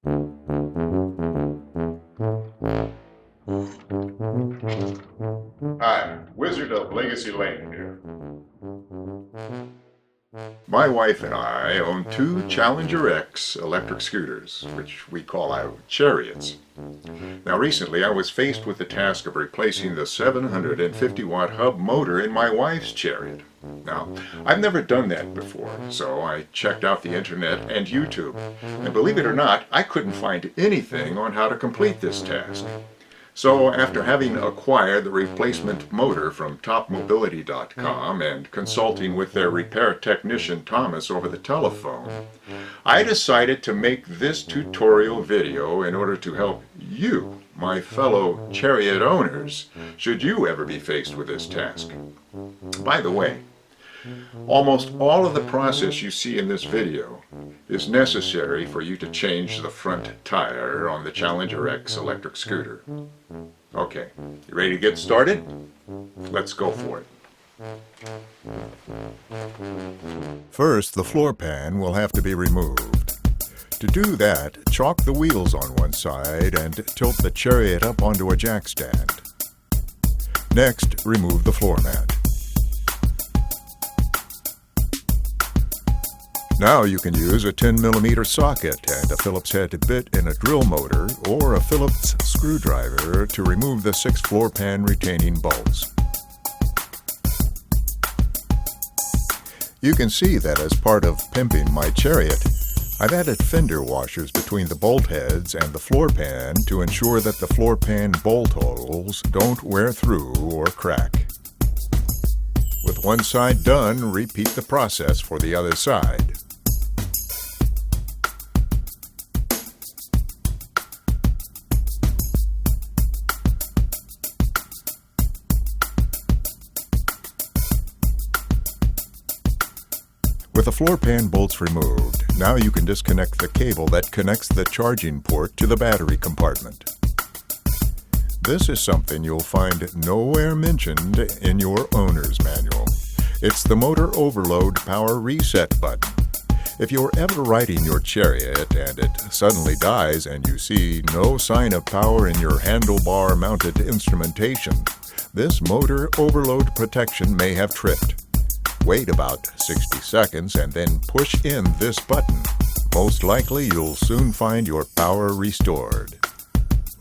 Hi, Wizard of Legacy Lane here. My wife and I own two Challenger X electric scooters, which we call our chariots. Now recently I was faced with the task of replacing the 750 watt hub motor in my wife's chariot. Now, I've never done that before, so I checked out the internet and YouTube, and believe it or not, I couldn't find anything on how to complete this task. So after having acquired the replacement motor from topmobility.com and consulting with their repair technician Thomas over the telephone, I decided to make this tutorial video in order to help you, my fellow chariot owners, should you ever be faced with this task. By the way, almost all of the process you see in this video is necessary for you to change the front tire on the Challenger X electric scooter. Okay, you ready to get started? Let's go for it. First, the floor pan will have to be removed. To do that, chalk the wheels on one side and tilt the chariot up onto a jack stand. Next, remove the floor mat. Now you can use a 10mm socket and a Phillips head bit in a drill motor or a Phillips screwdriver to remove the 6 floor pan retaining bolts. You can see that as part of pimping my chariot, I've added fender washers between the bolt heads and the floor pan to ensure that the floor pan bolt holes don't wear through or crack. With one side done, repeat the process for the other side. With the floor pan bolts removed, now you can disconnect the cable that connects the charging port to the battery compartment. This is something you'll find nowhere mentioned in your owner's manual. It's the motor overload power reset button. If you're ever riding your chariot and it suddenly dies and you see no sign of power in your handlebar mounted instrumentation, this motor overload protection may have tripped. Wait about 60 seconds and then push in this button. Most likely you'll soon find your power restored.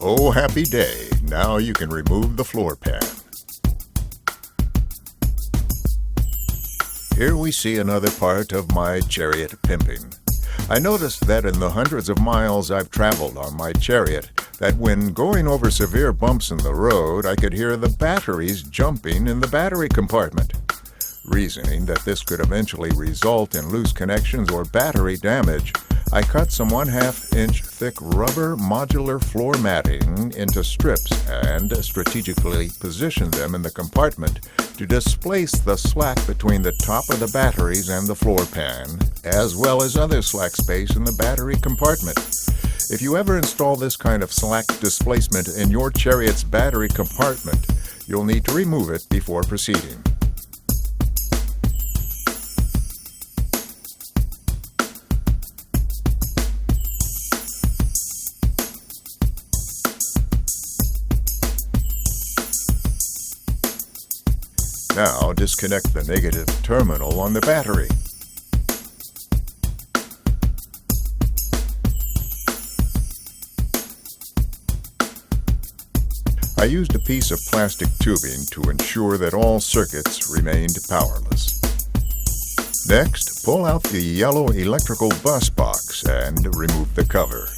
Oh, happy day! Now you can remove the floor pan. Here we see another part of my chariot pimping. I noticed that in the hundreds of miles I've traveled on my chariot, that when going over severe bumps in the road, I could hear the batteries jumping in the battery compartment. Reasoning that this could eventually result in loose connections or battery damage, I cut some 1/2 inch thick rubber modular floor matting into strips and strategically positioned them in the compartment to displace the slack between the top of the batteries and the floor pan, as well as other slack space in the battery compartment. If you ever install this kind of slack displacement in your chariot's battery compartment, you'll need to remove it before proceeding. Now disconnect the negative terminal on the battery. I used a piece of plastic tubing to ensure that all circuits remained powerless. Next, pull out the yellow electrical bus box and remove the cover.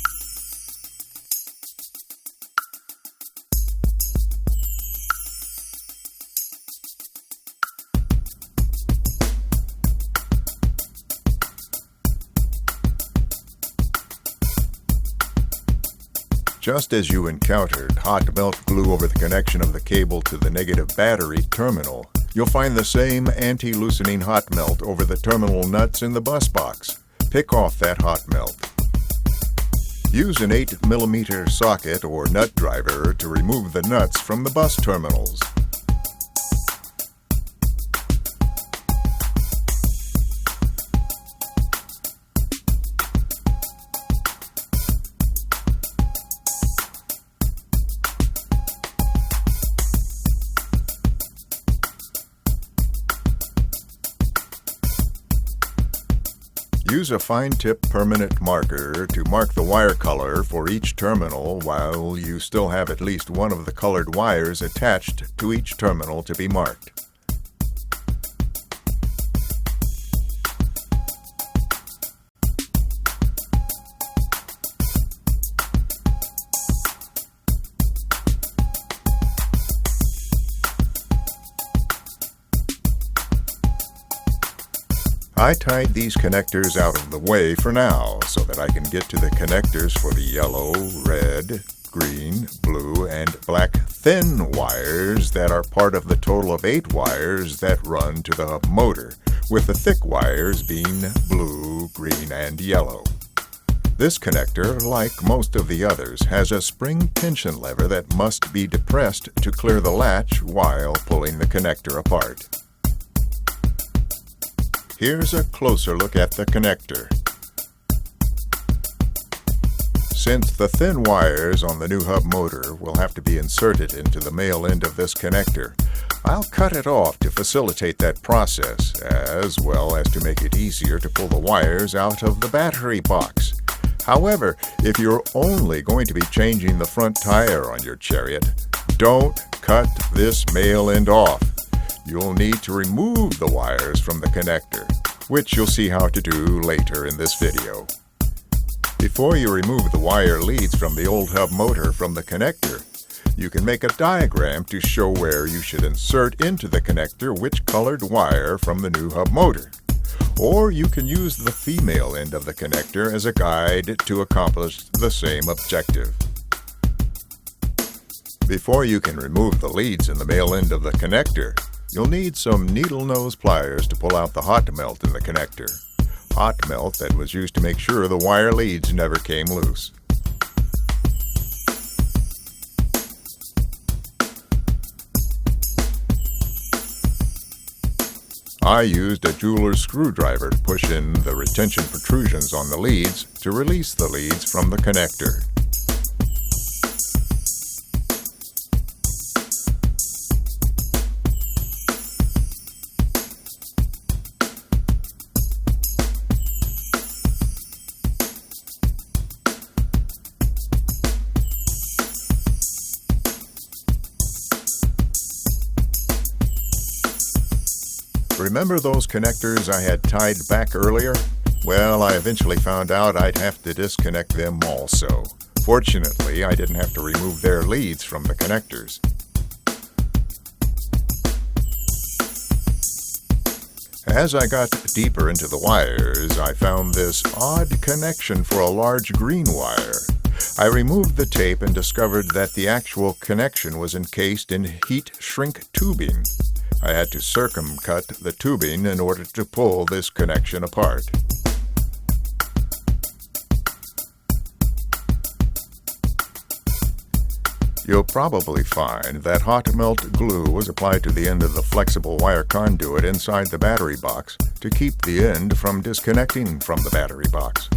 Just as you encountered hot melt glue over the connection of the cable to the negative battery terminal, you'll find the same anti-loosening hot melt over the terminal nuts in the bus box. Pick off that hot melt. Use an 8mm socket or nut driver to remove the nuts from the bus terminals. Use a fine-tip permanent marker to mark the wire color for each terminal while you still have at least one of the colored wires attached to each terminal to be marked. I tied these connectors out of the way for now so that I can get to the connectors for the yellow, red, green, blue, and black thin wires that are part of the total of 8 wires that run to the hub motor, with the thick wires being blue, green, and yellow. This connector, like most of the others, has a spring tension lever that must be depressed to clear the latch while pulling the connector apart. Here's a closer look at the connector. Since the thin wires on the new hub motor will have to be inserted into the male end of this connector, I'll cut it off to facilitate that process, as well as to make it easier to pull the wires out of the battery box. However, if you're only going to be changing the front tire on your Chariot, don't cut this male end off. You'll need to remove the wires from the connector, which you'll see how to do later in this video. Before you remove the wire leads from the old hub motor from the connector, you can make a diagram to show where you should insert into the connector which colored wire from the new hub motor. Or you can use the female end of the connector as a guide to accomplish the same objective. Before you can remove the leads in the male end of the connector, you'll need some needle nose pliers to pull out the hot melt in the connector. Hot melt that was used to make sure the wire leads never came loose. I used a jeweler's screwdriver to push in the retention protrusions on the leads to release the leads from the connector. Remember those connectors I had tied back earlier? Well, I eventually found out I'd have to disconnect them also. Fortunately, I didn't have to remove their leads from the connectors. As I got deeper into the wires, I found this odd connection for a large green wire. I removed the tape and discovered that the actual connection was encased in heat shrink tubing. I had to circumcut the tubing in order to pull this connection apart. You'll probably find that hot melt glue was applied to the end of the flexible wire conduit inside the battery box to keep the end from disconnecting from the battery box.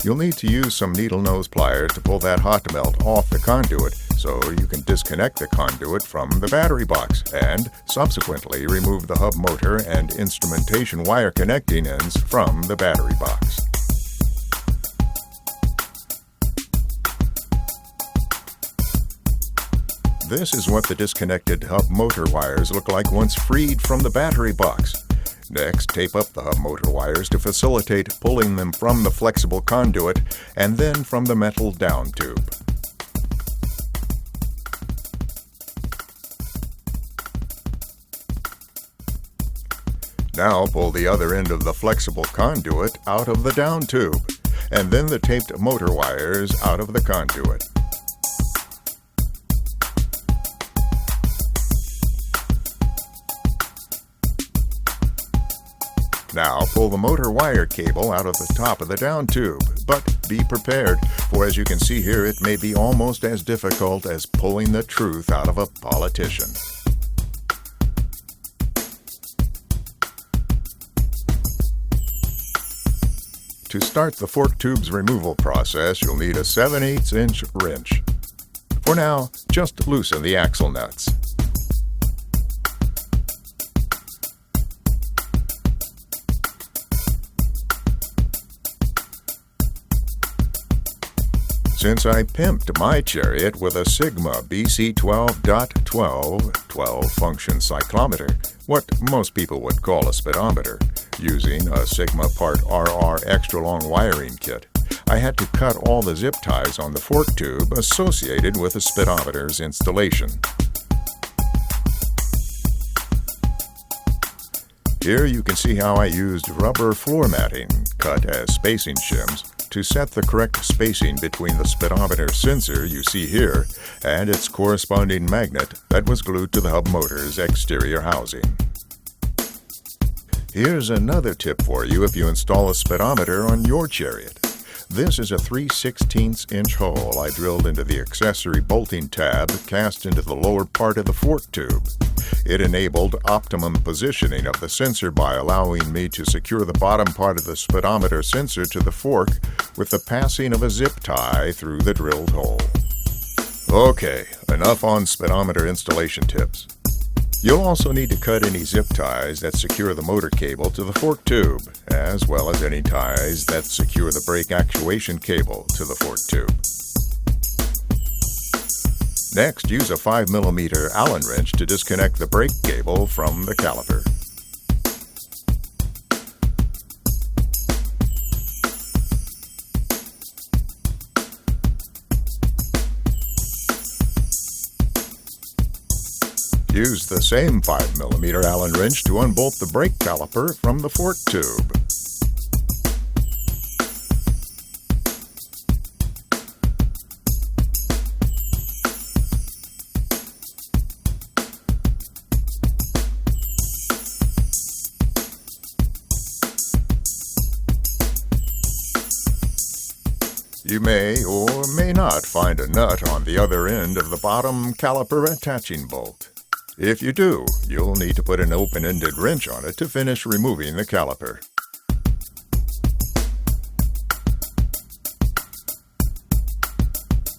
You'll need to use some needle nose pliers to pull that hot melt off the conduit so you can disconnect the conduit from the battery box and subsequently remove the hub motor and instrumentation wire connecting ends from the battery box. This is what the disconnected hub motor wires look like once freed from the battery box. Next, tape up the hub motor wires to facilitate pulling them from the flexible conduit and then from the metal down tube. Now pull the other end of the flexible conduit out of the down tube, and then the taped motor wires out of the conduit. Now pull the motor wire cable out of the top of the down tube, but be prepared, for as you can see here, it may be almost as difficult as pulling the truth out of a politician. To start the fork tube's removal process, you'll need a 7/8" wrench. For now, just loosen the axle nuts. since I pimped my chariot with a Sigma BC12.12 12-function cyclometer, what most people would call a speedometer, using a Sigma Part RR extra-long wiring kit, I had to cut all the zip ties on the fork tube associated with the speedometer's installation. Here you can see how I used rubber floor matting, cut as spacing shims, to set the correct spacing between the speedometer sensor you see here and its corresponding magnet that was glued to the hub motor's exterior housing. Here's another tip for you if you install a speedometer on your chariot. This is a 3/16-inch hole I drilled into the accessory bolting tab cast into the lower part of the fork tube. It enabled optimum positioning of the sensor by allowing me to secure the bottom part of the speedometer sensor to the fork with the passing of a zip tie through the drilled hole. Okay, enough on speedometer installation tips. You'll also need to cut any zip ties that secure the motor cable to the fork tube, as well as any ties that secure the brake actuation cable to the fork tube. Next, use a 5mm Allen wrench to disconnect the brake cable from the caliper. Use the same 5mm Allen wrench to unbolt the brake caliper from the fork tube. You may or may not find a nut on the other end of the bottom caliper attaching bolt. If you do, you'll need to put an open-ended wrench on it to finish removing the caliper.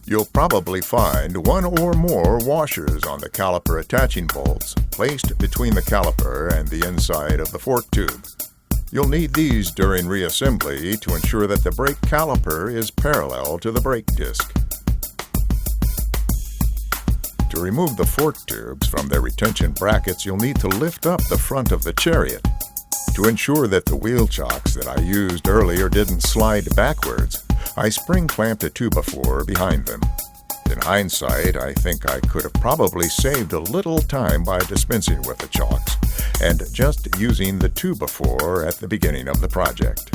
You'll probably find one or more washers on the caliper attaching bolts placed between the caliper and the inside of the fork tube. You'll need these during reassembly to ensure that the brake caliper is parallel to the brake disc. To remove the fork tubes from their retention brackets, you'll need to lift up the front of the chariot. To ensure that the wheel chocks that I used earlier didn't slide backwards, I spring clamped a 2x4 behind them. In hindsight, I think I could have probably saved a little time by dispensing with the chocks and just using the 2x4 at the beginning of the project.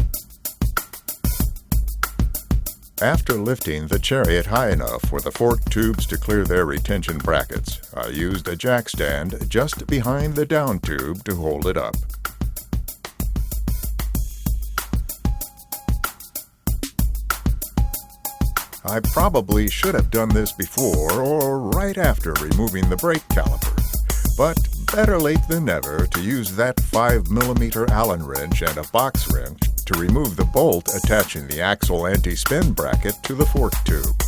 After lifting the chariot high enough for the fork tubes to clear their retention brackets, I used a jack stand just behind the down tube to hold it up. I probably should have done this before or right after removing the brake caliper, but better late than never to use that 5mm Allen wrench and a box wrench to remove the bolt attaching the axle anti-spin bracket to the fork tube.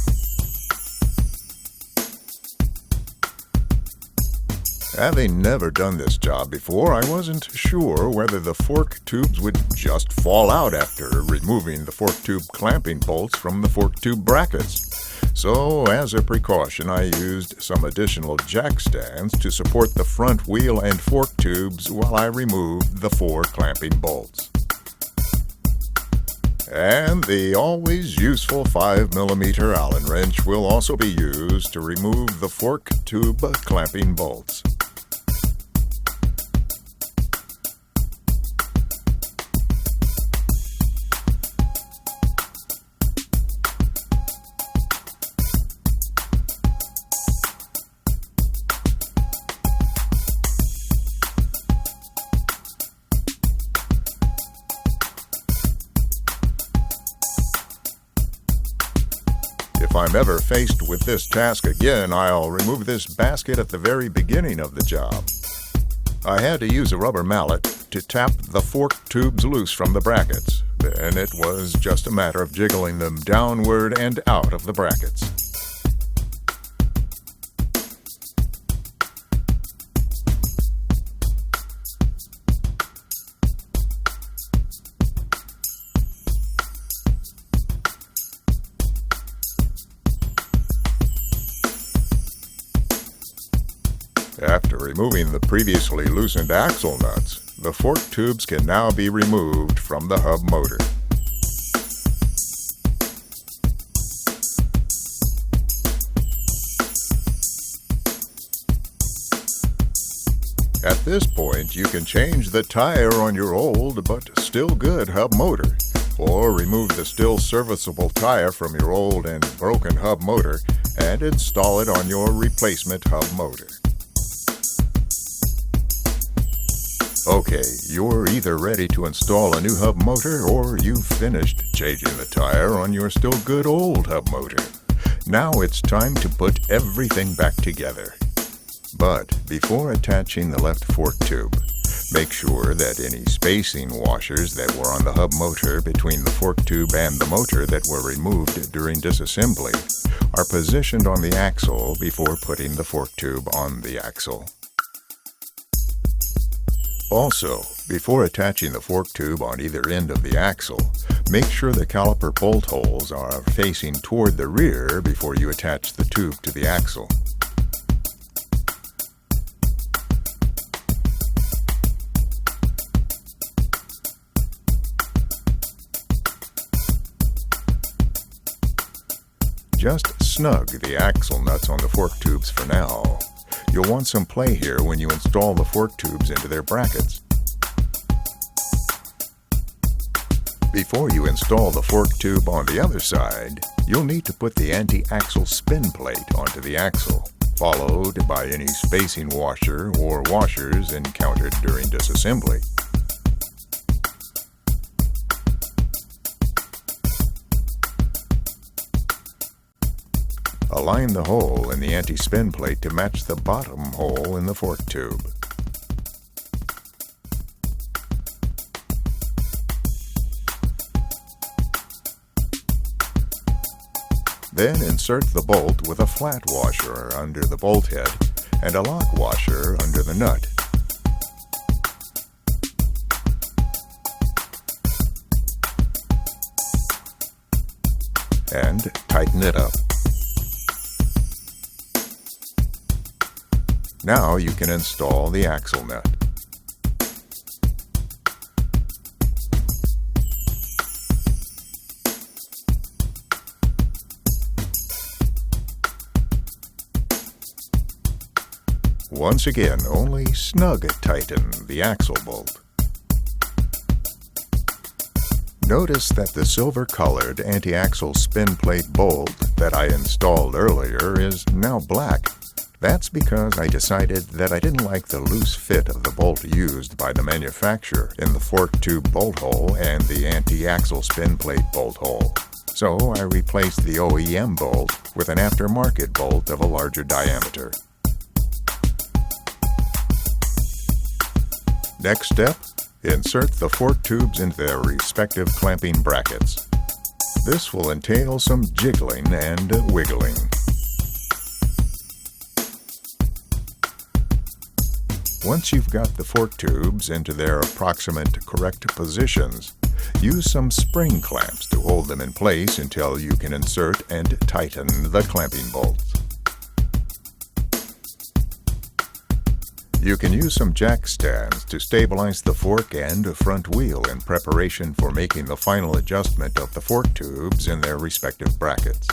Having never done this job before, I wasn't sure whether the fork tubes would just fall out after removing the fork tube clamping bolts from the fork tube brackets. So, as a precaution, I used some additional jack stands to support the front wheel and fork tubes while I removed the 4 clamping bolts. And the always useful 5mm Allen wrench will also be used to remove the fork tube clamping bolts. If I'm ever faced with this task again, I'll remove this basket at the very beginning of the job. I had to use a rubber mallet to tap the fork tubes loose from the brackets. Then it was just a matter of jiggling them downward and out of the brackets. After removing the previously loosened axle nuts, the fork tubes can now be removed from the hub motor. At this point, you can change the tire on your old but still good hub motor, or remove the still serviceable tire from your old and broken hub motor and install it on your replacement hub motor. Okay, you're either ready to install a new hub motor or you've finished changing the tire on your still good old hub motor. Now it's time to put everything back together. But before attaching the left fork tube, make sure that any spacing washers that were on the hub motor between the fork tube and the motor that were removed during disassembly are positioned on the axle before putting the fork tube on the axle. Also, before attaching the fork tube on either end of the axle, make sure the caliper bolt holes are facing toward the rear before you attach the tube to the axle. Just snug the axle nuts on the fork tubes for now. You'll want some play here when you install the fork tubes into their brackets. Before you install the fork tube on the other side, you'll need to put the anti-axle spin plate onto the axle, followed by any spacing washer or washers encountered during disassembly. Align the hole in the anti-spin plate to match the bottom hole in the fork tube. Then insert the bolt with a flat washer under the bolt head and a lock washer under the nut. And tighten it up. Now you can install the axle nut. Once again, only snug tighten the axle bolt. Notice that the silver-colored anti-axle spin plate bolt that I installed earlier is now black. That's because I decided that I didn't like the loose fit of the bolt used by the manufacturer in the fork tube bolt hole and the anti-axle spin plate bolt hole. So I replaced the OEM bolt with an aftermarket bolt of a larger diameter. Next step, insert the fork tubes into their respective clamping brackets. This will entail some jiggling and wiggling. Once you've got the fork tubes into their approximate correct positions, use some spring clamps to hold them in place until you can insert and tighten the clamping bolts. You can use some jack stands to stabilize the fork and front wheel in preparation for making the final adjustment of the fork tubes in their respective brackets.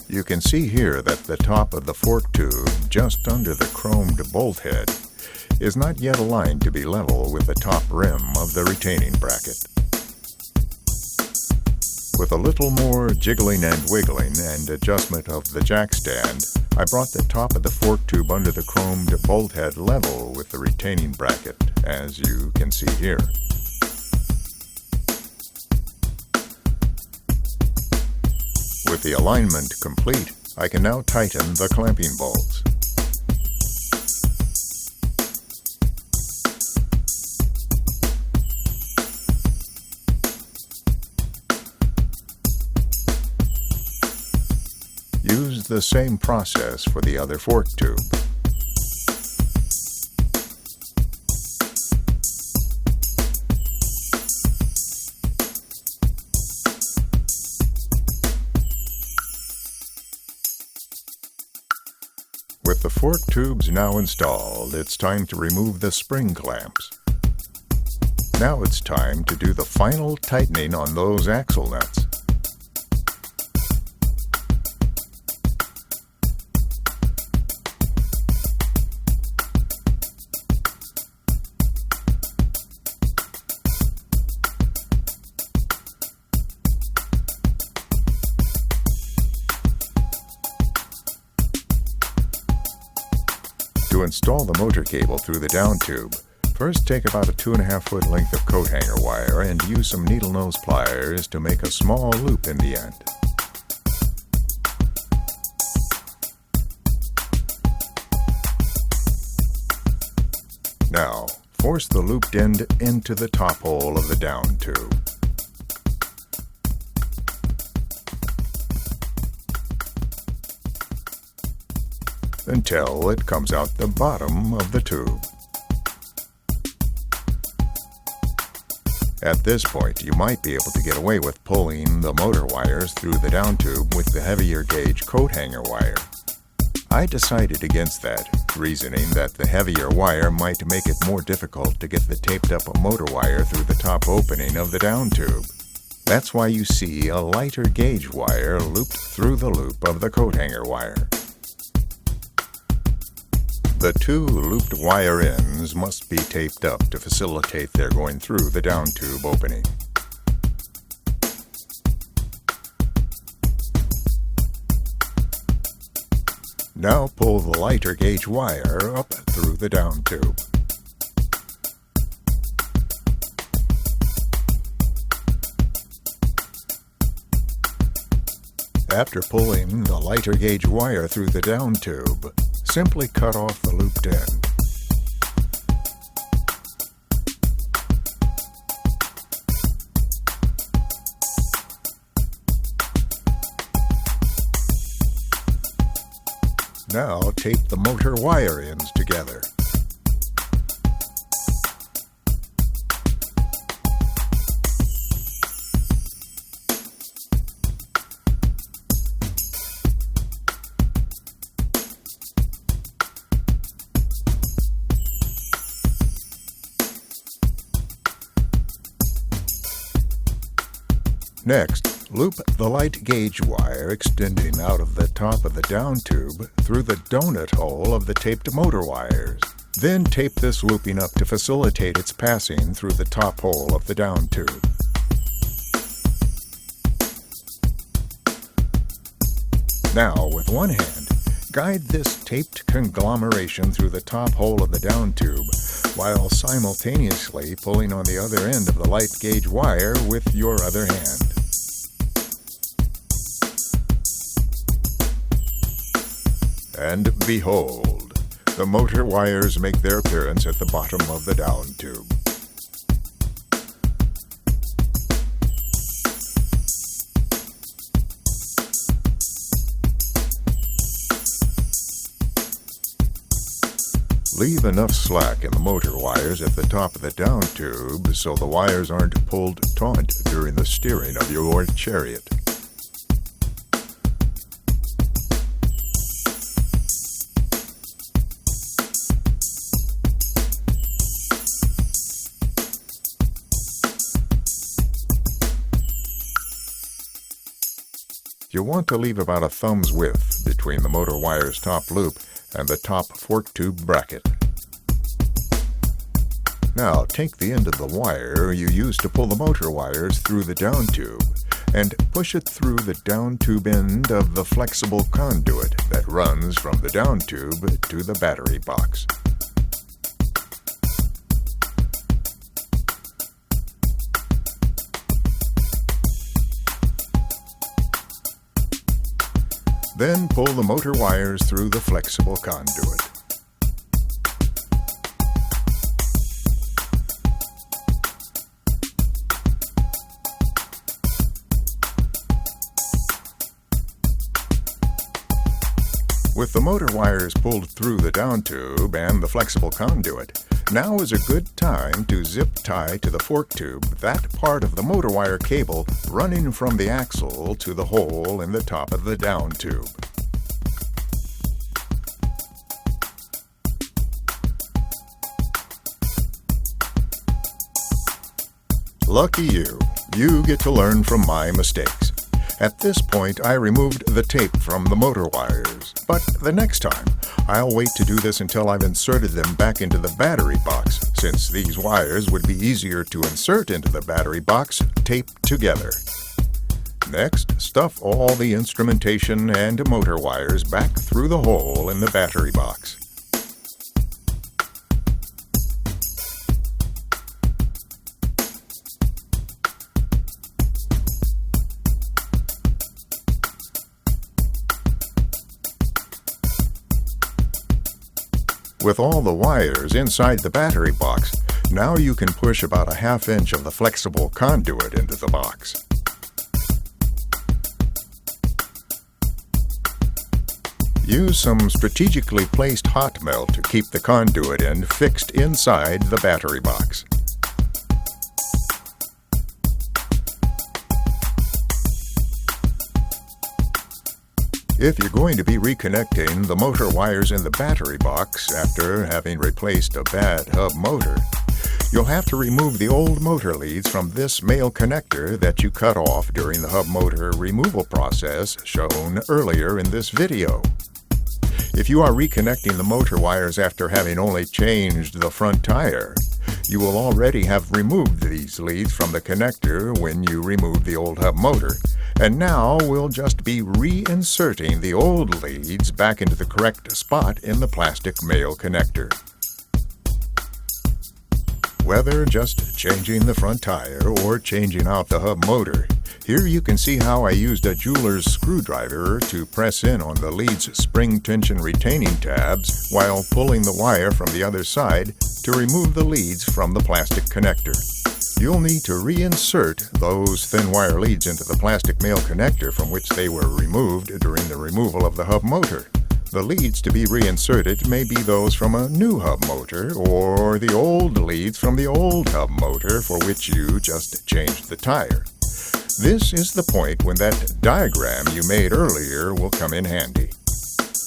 You can see here that the top of the fork tube, just under the chromed bolt head, is not yet aligned to be level with the top rim of the retaining bracket. With a little more jiggling and wiggling and adjustment of the jack stand, I brought the top of the fork tube under the chromed bolt head level with the retaining bracket, as you can see here. With the alignment complete, I can now tighten the clamping bolts. Use the same process for the other fork tube. With the fork tubes now installed, it's time to remove the spring clamps. Now it's time to do the final tightening on those axle nuts. To install the motor cable through the down tube, first take about a 2.5 foot length of coat hanger wire and use some needle nose pliers to make a small loop in the end. Now, force the looped end into the top hole of the down tube. Until it comes out the bottom of the tube. At this point, you might be able to get away with pulling the motor wires through the down tube with the heavier gauge coat hanger wire. I decided against that, reasoning that the heavier wire might make it more difficult to get the taped up motor wire through the top opening of the down tube. That's why you see a lighter gauge wire looped through the loop of the coat hanger wire. The two looped wire ends must be taped up to facilitate their going through the down tube opening. Now pull the lighter gauge wire up through the down tube. After pulling the lighter gauge wire through the down tube, simply cut off the looped end. Now tape the motor wire ends together. Next, loop the light gauge wire extending out of the top of the down tube through the donut hole of the taped motor wires. Then tape this looping up to facilitate its passing through the top hole of the down tube. Now, with one hand, guide this taped conglomeration through the top hole of the down tube while simultaneously pulling on the other end of the light gauge wire with your other hand. And behold, the motor wires make their appearance at the bottom of the down tube. Leave enough slack in the motor wires at the top of the down tube so the wires aren't pulled taut during the steering of your chariot. You want to leave about a thumb's width between the motor wire's top loop and the top fork tube bracket. Now take the end of the wire you used to pull the motor wires through the down tube and push it through the down tube end of the flexible conduit that runs from the down tube to the battery box. Then pull the motor wires through the flexible conduit. With the motor wires pulled through the down tube and the flexible conduit, now is a good time to zip tie to the fork tube that part of the motor wire cable running from the axle to the hole in the top of the down tube. Lucky you. You get to learn from my mistakes. At this point, I removed the tape from the motor wires, but the next time, I'll wait to do this until I've inserted them back into the battery box, since these wires would be easier to insert into the battery box taped together. Next, stuff all the instrumentation and motor wires back through the hole in the battery box. With all the wires inside the battery box, now you can push about a ½ inch of the flexible conduit into the box. Use some strategically placed hot melt to keep the conduit end fixed inside the battery box. If you're going to be reconnecting the motor wires in the battery box after having replaced a bad hub motor, you'll have to remove the old motor leads from this male connector that you cut off during the hub motor removal process shown earlier in this video. If you are reconnecting the motor wires after having only changed the front tire, you will already have removed these leads from the connector when you removed the old hub motor, and now we'll just be reinserting the old leads back into the correct spot in the plastic male connector. Whether just changing the front tire or changing out the hub motor, here you can see how I used a jeweler's screwdriver to press in on the lead's spring tension retaining tabs while pulling the wire from the other side to remove the leads from the plastic connector. You'll need to reinsert those thin wire leads into the plastic male connector from which they were removed during the removal of the hub motor. The leads to be reinserted may be those from a new hub motor or the old leads from the old hub motor for which you just changed the tire. This is the point when that diagram you made earlier will come in handy.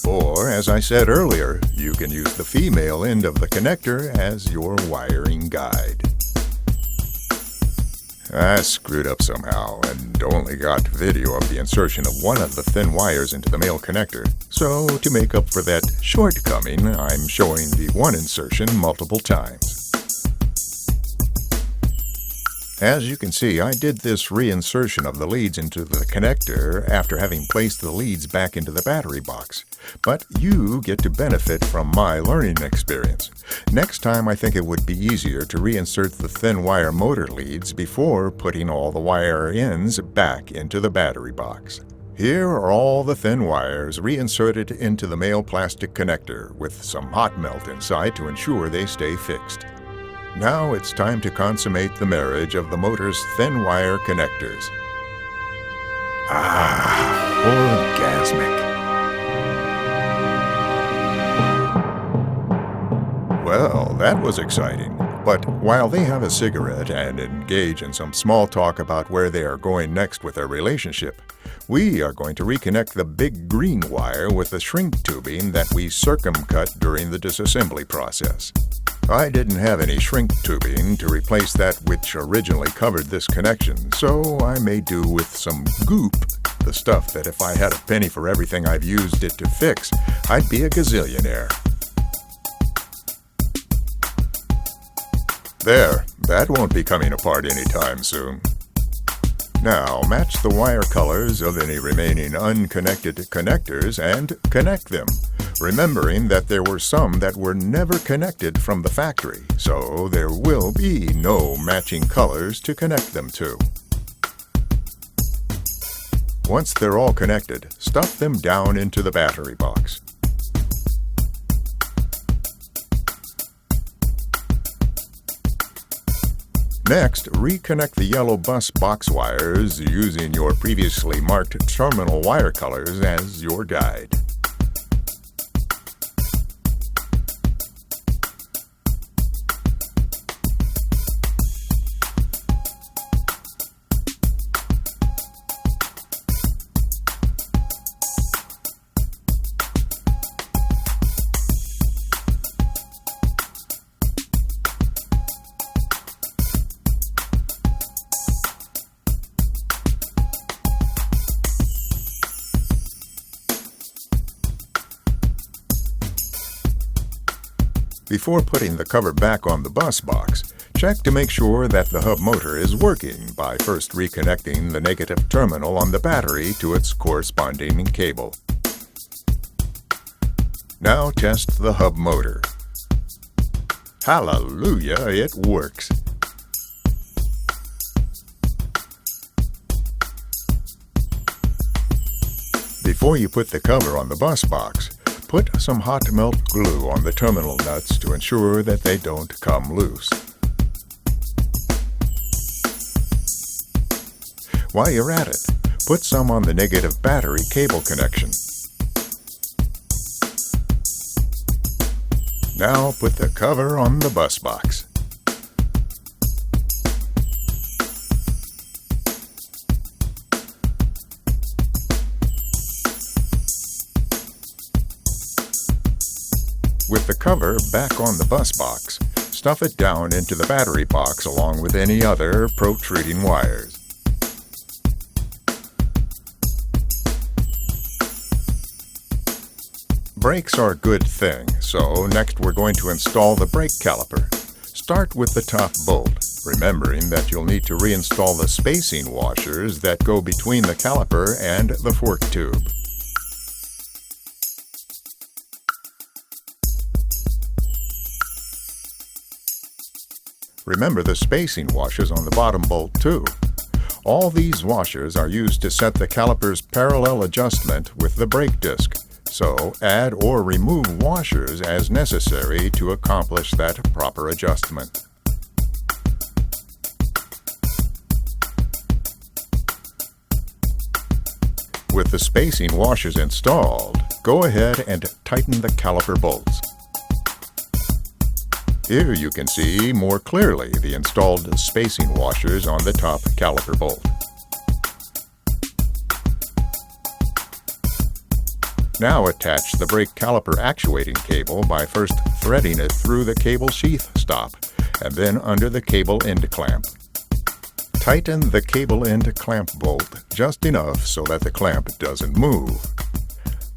Or, as I said earlier, you can use the female end of the connector as your wiring guide. I screwed up somehow and only got video of the insertion of one of the thin wires into the male connector, so to make up for that shortcoming, I'm showing the one insertion multiple times. As you can see, I did this reinsertion of the leads into the connector after having placed the leads back into the battery box. But you get to benefit from my learning experience. Next time, I think it would be easier to reinsert the thin wire motor leads before putting all the wire ends back into the battery box. Here are all the thin wires reinserted into the male plastic connector with some hot melt inside to ensure they stay fixed. Now it's time to consummate the marriage of the motor's thin wire connectors. Orgasmic. Well, that was exciting. But while they have a cigarette and engage in some small talk about where they are going next with their relationship, we are going to reconnect the big green wire with the shrink tubing that we circumcut during the disassembly process. I didn't have any shrink tubing to replace that which originally covered this connection, so I made do with some goop, the stuff that if I had a penny for everything I've used it to fix, I'd be a gazillionaire. There, that won't be coming apart anytime soon. Now, match the wire colors of any remaining unconnected connectors and connect them, remembering that there were some that were never connected from the factory, so there will be no matching colors to connect them to. Once they're all connected, stuff them down into the battery box. Next, reconnect the yellow bus box wires using your previously marked terminal wire colors as your guide. Before putting the cover back on the bus box, check to make sure that the hub motor is working by first reconnecting the negative terminal on the battery to its corresponding cable. Now test the hub motor. Hallelujah, it works! Before you put the cover on the bus box, put some hot melt glue on the terminal nuts to ensure that they don't come loose. While you're at it, put some on the negative battery cable connection. Now put the cover on the bus box. With the cover back on the bus box, stuff it down into the battery box along with any other protruding wires. Brakes are a good thing, so next we're going to install the brake caliper. Start with the top bolt, remembering that you'll need to reinstall the spacing washers that go between the caliper and the fork tube. Remember the spacing washers on the bottom bolt too. All these washers are used to set the caliper's parallel adjustment with the brake disc, so add or remove washers as necessary to accomplish that proper adjustment. With the spacing washers installed, go ahead and tighten the caliper bolts. Here you can see more clearly the installed spacing washers on the top caliper bolt. Now attach the brake caliper actuating cable by first threading it through the cable sheath stop and then under the cable end clamp. Tighten the cable end clamp bolt just enough so that the clamp doesn't move.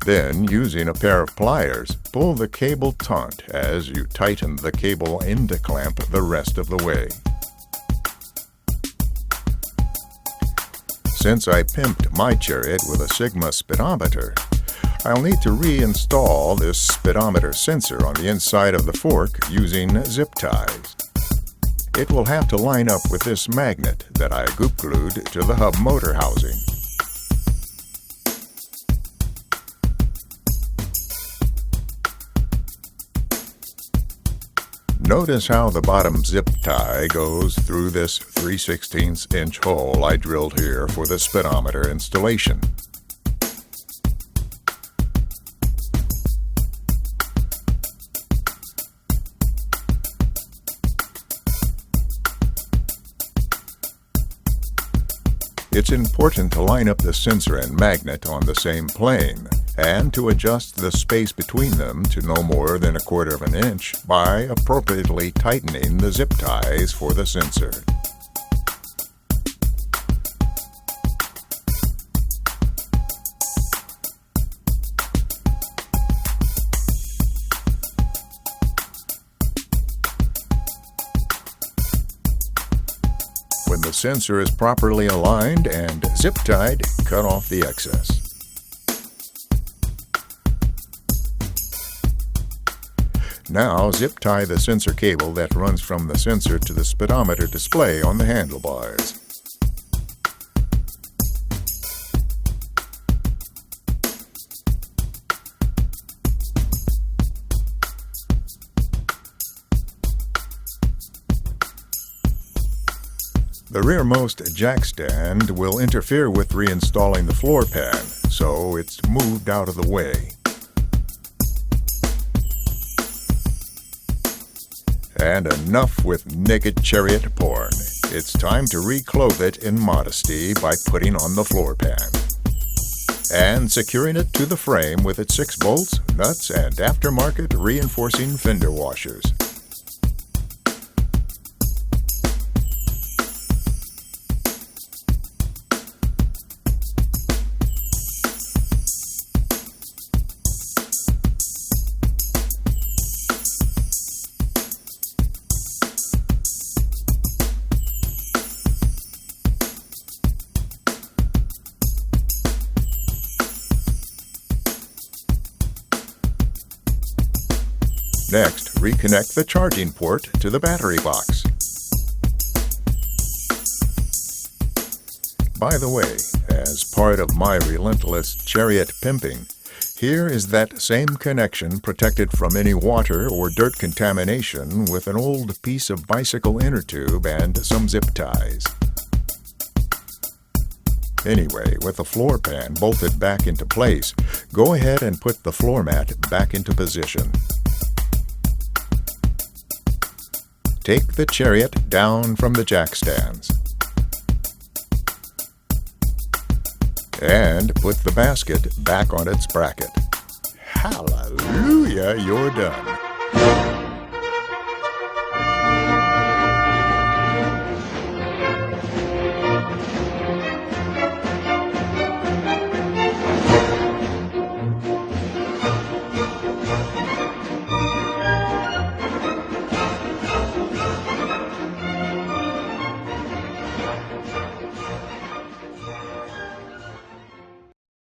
Then, using a pair of pliers, pull the cable taut as you tighten the cable end clamp the rest of the way. Since I pimped my Chariot with a Sigma speedometer, I'll need to reinstall this speedometer sensor on the inside of the fork using zip ties. It will have to line up with this magnet that I goop glued to the hub motor housing. Notice how the bottom zip tie goes through this 3/16" hole I drilled here for the speedometer installation. It's important to line up the sensor and magnet on the same plane, and to adjust the space between them to no more than 1/4 of an inch by appropriately tightening the zip ties for the sensor. When the sensor is properly aligned and zip-tied, cut off the excess. Now zip-tie the sensor cable that runs from the sensor to the speedometer display on the handlebars. The rearmost jack stand will interfere with reinstalling the floor pan, so it's moved out of the way. And enough with naked Chariot porn. It's time to reclothe it in modesty by putting on the floor pan and securing it to the frame with its 6 bolts, nuts, and aftermarket reinforcing fender washers. Next, reconnect the charging port to the battery box. By the way, as part of my relentless chariot pimping, here is that same connection protected from any water or dirt contamination with an old piece of bicycle inner tube and some zip ties. Anyway, with the floor pan bolted back into place, go ahead and put the floor mat back into position. Take the chariot down from the jack stands. And put the basket back on its bracket. Hallelujah, you're done.